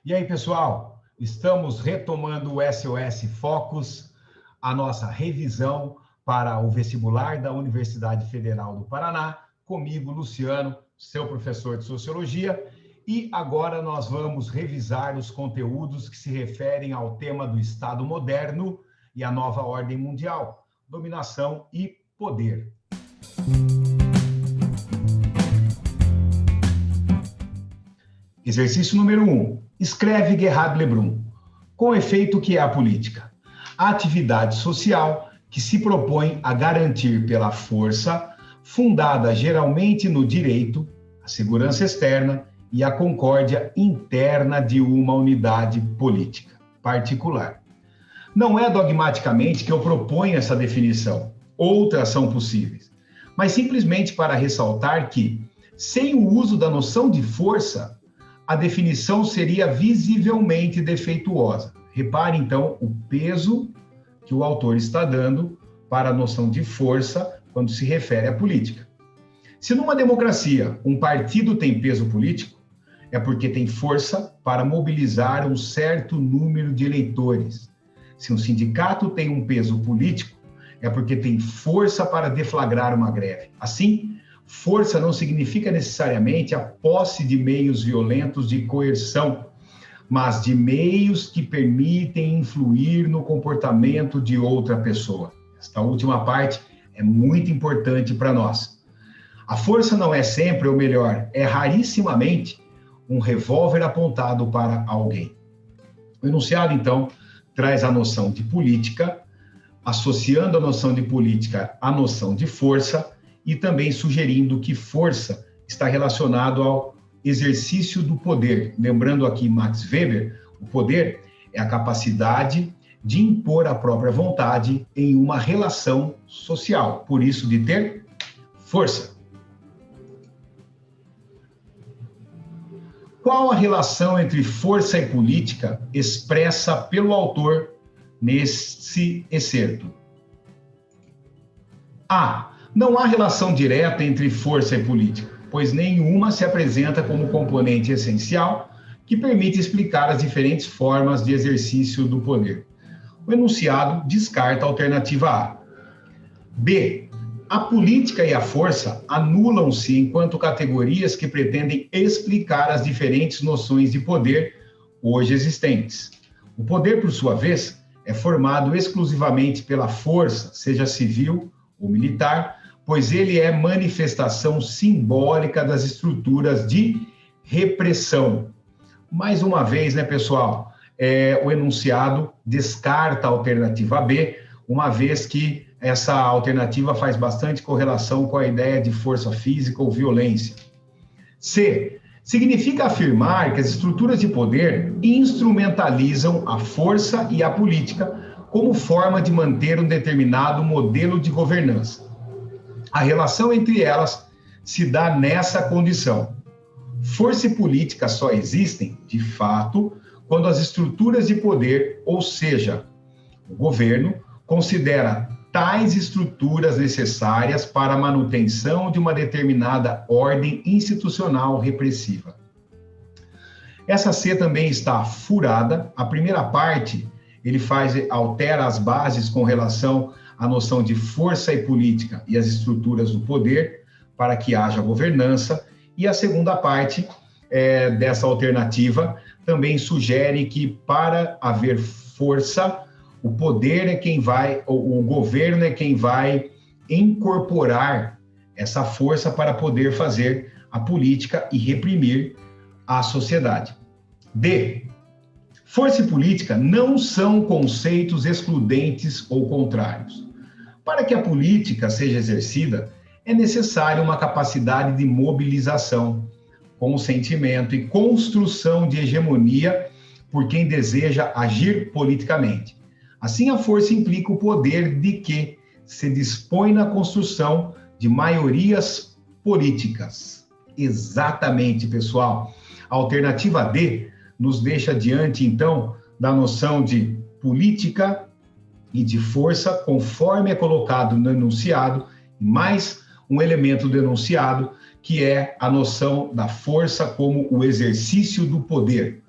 E aí, pessoal, estamos retomando o SOS Focus, a nossa revisão para o vestibular da Universidade Federal do Paraná, comigo, Luciano, seu professor de Sociologia, e agora nós vamos revisar os conteúdos que se referem ao tema do Estado moderno e a nova ordem mundial, dominação e poder. Exercício número 1. Escreve Gerhard Lebrun. Com efeito, o que é a política? A atividade social que se propõe a garantir pela força, fundada geralmente no direito, a segurança externa e a concórdia interna de uma unidade política particular. Não é dogmaticamente que eu proponho essa definição, outras são possíveis, mas simplesmente para ressaltar que, sem o uso da noção de força, a definição seria visivelmente defeituosa. Repare, então, o peso que o autor está dando para a noção de força quando se refere à política. Se numa democracia um partido tem peso político, é porque tem força para mobilizar um certo número de eleitores. Se um sindicato tem um peso político, é porque tem força para deflagrar uma greve. Assim, força não significa necessariamente a posse de meios violentos de coerção, mas de meios que permitem influir no comportamento de outra pessoa. Esta última parte é muito importante para nós. A força não é sempre, ou melhor, é rarissimamente, um revólver apontado para alguém. O enunciado, então, traz a noção de política, associando a noção de política à noção de força, e também sugerindo que força está relacionado ao exercício do poder. Lembrando aqui Max Weber, o poder é a capacidade de impor a própria vontade em uma relação social, por isso de ter força. Qual a relação entre força e política expressa pelo autor nesse excerto? A. Não há relação direta entre força e política, pois nenhuma se apresenta como componente essencial que permite explicar as diferentes formas de exercício do poder. O enunciado descarta a alternativa A. B. A política e a força anulam-se enquanto categorias que pretendem explicar as diferentes noções de poder hoje existentes. O poder, por sua vez, é formado exclusivamente pela força, seja civil ou militar, pois ele é manifestação simbólica das estruturas de repressão. Mais uma vez, né, pessoal, o enunciado descarta a alternativa B, uma vez que essa alternativa faz bastante correlação com a ideia de força física ou violência. C. Significa afirmar que as estruturas de poder instrumentalizam a força e a política como forma de manter um determinado modelo de governança. A relação entre elas se dá nessa condição. Força e política só existem, de fato, quando as estruturas de poder, ou seja, o governo, considera tais estruturas necessárias para a manutenção de uma determinada ordem institucional repressiva. Essa C também está furada. A primeira parte, ele altera as bases com relação a noção de força e política e as estruturas do poder para que haja governança. E a segunda parte dessa alternativa também sugere que para haver força, o poder é quem vai, o governo é quem vai incorporar essa força para poder fazer a política e reprimir a sociedade. D. Força e política não são conceitos excludentes ou contrários. Para que a política seja exercida, é necessária uma capacidade de mobilização, consentimento e construção de hegemonia por quem deseja agir politicamente. Assim, a força implica o poder de que se dispõe na construção de maiorias políticas. Exatamente, pessoal. A alternativa D nos deixa diante, então, da noção de política e de força, conforme é colocado no enunciado, mais um elemento do enunciado, que é a noção da força como o exercício do poder.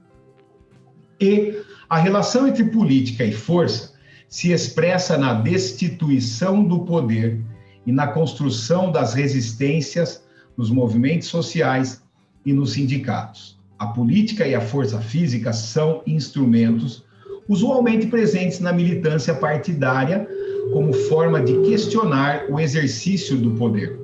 E a relação entre política e força se expressa na destituição do poder e na construção das resistências nos movimentos sociais e nos sindicatos. A política e a força física são instrumentos usualmente presentes na militância partidária como forma de questionar o exercício do poder.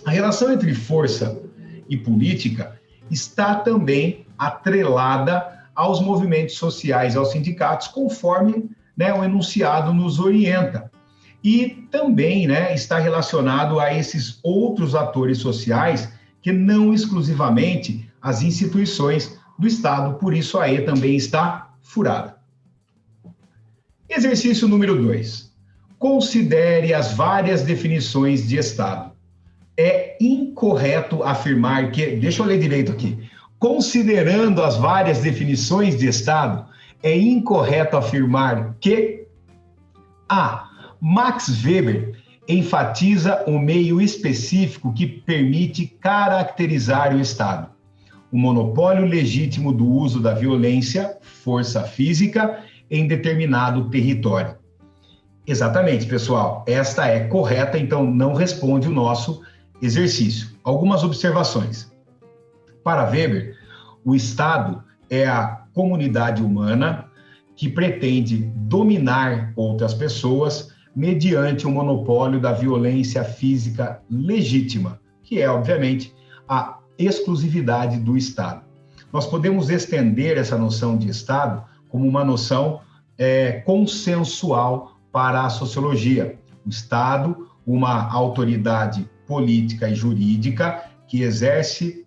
A relação entre força e política está também atrelada aos movimentos sociais, aos sindicatos, conforme o enunciado nos orienta. E também está relacionado a esses outros atores sociais que não exclusivamente as instituições do Estado, por isso a E também está furada. Exercício número 2. Considere as várias definições de Estado. É incorreto afirmar que... Deixa eu ler direito aqui. Considerando as várias definições de Estado, é incorreto afirmar que A. Max Weber enfatiza o meio específico que permite caracterizar o Estado. O monopólio legítimo do uso da violência, força física, em determinado território. Exatamente, pessoal. Esta é correta, então não responde o nosso exercício. Algumas observações. Para Weber, o Estado é a comunidade humana que pretende dominar outras pessoas mediante o monopólio da violência física legítima, que é, obviamente, a exclusividade do Estado. Nós podemos estender essa noção de Estado como uma noção consensual para a sociologia. O Estado, uma autoridade política e jurídica que exerce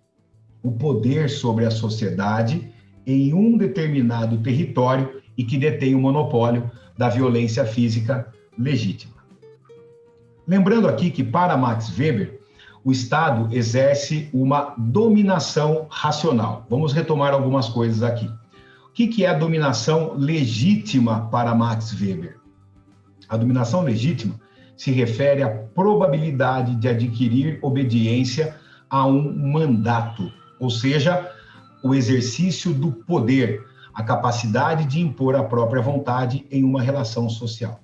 o poder sobre a sociedade em um determinado território e que detém o monopólio da violência física legítima. Lembrando aqui que, para Max Weber, o Estado exerce uma dominação racional. Vamos retomar algumas coisas aqui. O que é a dominação legítima para Max Weber? A dominação legítima se refere à probabilidade de adquirir obediência a um mandato, ou seja, o exercício do poder, a capacidade de impor a própria vontade em uma relação social.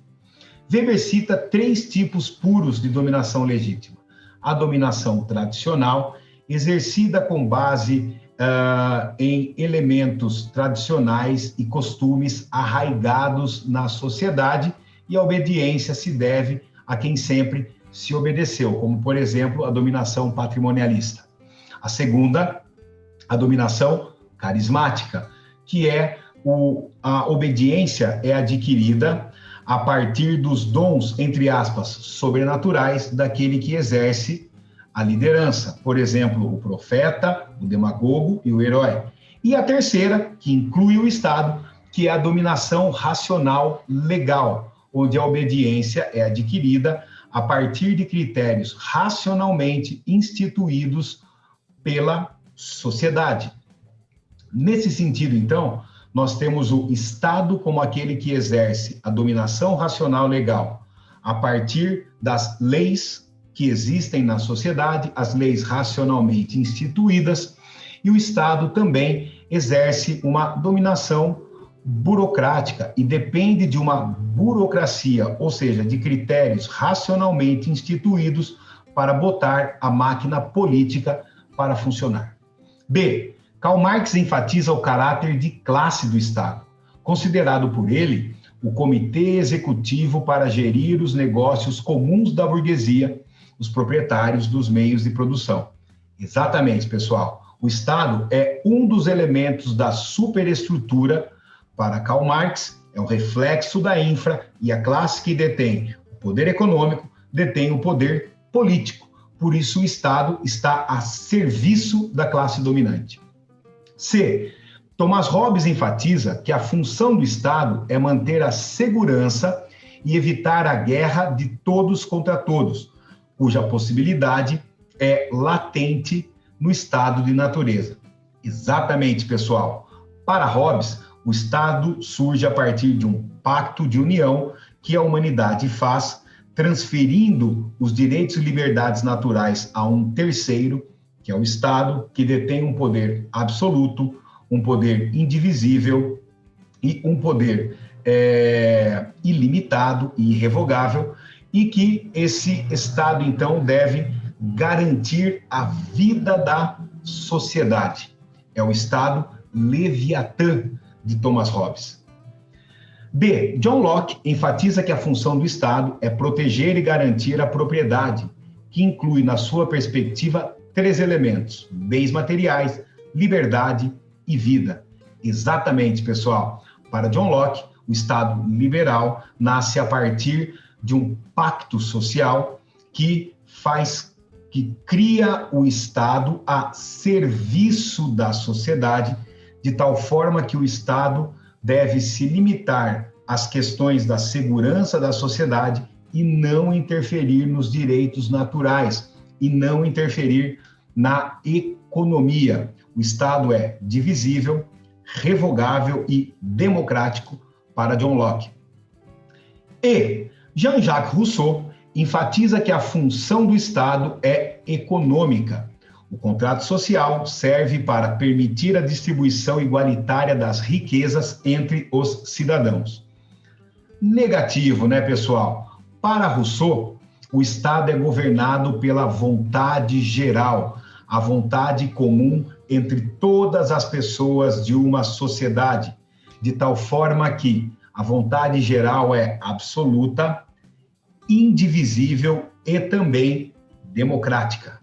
Weber cita 3 tipos puros de dominação legítima. A dominação tradicional, exercida com base em elementos tradicionais e costumes arraigados na sociedade, e a obediência se deve a quem sempre se obedeceu, como, por exemplo, a dominação patrimonialista. A segunda, a dominação carismática, que é a obediência é adquirida a partir dos dons, entre aspas, sobrenaturais daquele que exerce a liderança. Por exemplo, o profeta, o demagogo e o herói. E a terceira, que inclui o Estado, que é a dominação racional legal, onde a obediência é adquirida a partir de critérios racionalmente instituídos pela sociedade. Nesse sentido, então, nós temos o Estado como aquele que exerce a dominação racional legal a partir das leis que existem na sociedade, as leis racionalmente instituídas, e o Estado também exerce uma dominação burocrática e depende de uma burocracia, ou seja, de critérios racionalmente instituídos para botar a máquina política para funcionar. B. Karl Marx enfatiza o caráter de classe do Estado, considerado por ele o comitê executivo para gerir os negócios comuns da burguesia, os proprietários dos meios de produção. Exatamente, pessoal. O Estado é um dos elementos da superestrutura. Para Karl Marx, é o reflexo da infra, e a classe que detém o poder econômico detém o poder político. Por isso, o Estado está a serviço da classe dominante. C. Thomas Hobbes enfatiza que a função do Estado é manter a segurança e evitar a guerra de todos contra todos, cuja possibilidade é latente no estado de natureza. Exatamente, pessoal. Para Hobbes, o Estado surge a partir de um pacto de união que a humanidade faz, transferindo os direitos e liberdades naturais a um terceiro, que é o Estado, que detém um poder absoluto, um poder indivisível e um poder ilimitado e irrevogável, e que esse Estado, então, deve garantir a vida da sociedade. É o Estado Leviatã de Thomas Hobbes. B. John Locke enfatiza que a função do Estado é proteger e garantir a propriedade, que inclui, na sua perspectiva, 3 elementos: bens materiais, liberdade e vida. Exatamente, pessoal. Para John Locke, o Estado liberal nasce a partir de um pacto social que cria o Estado a serviço da sociedade, de tal forma que o Estado deve se limitar às questões da segurança da sociedade e não interferir nos direitos naturais, e não interferir na economia. O Estado é divisível, revogável e democrático para John Locke. E Jean-Jacques Rousseau enfatiza que a função do Estado é econômica. O contrato social serve para permitir a distribuição igualitária das riquezas entre os cidadãos. Negativo, né, pessoal? Para Rousseau, o Estado é governado pela vontade geral, a vontade comum entre todas as pessoas de uma sociedade, de tal forma que a vontade geral é absoluta, indivisível e também democrática.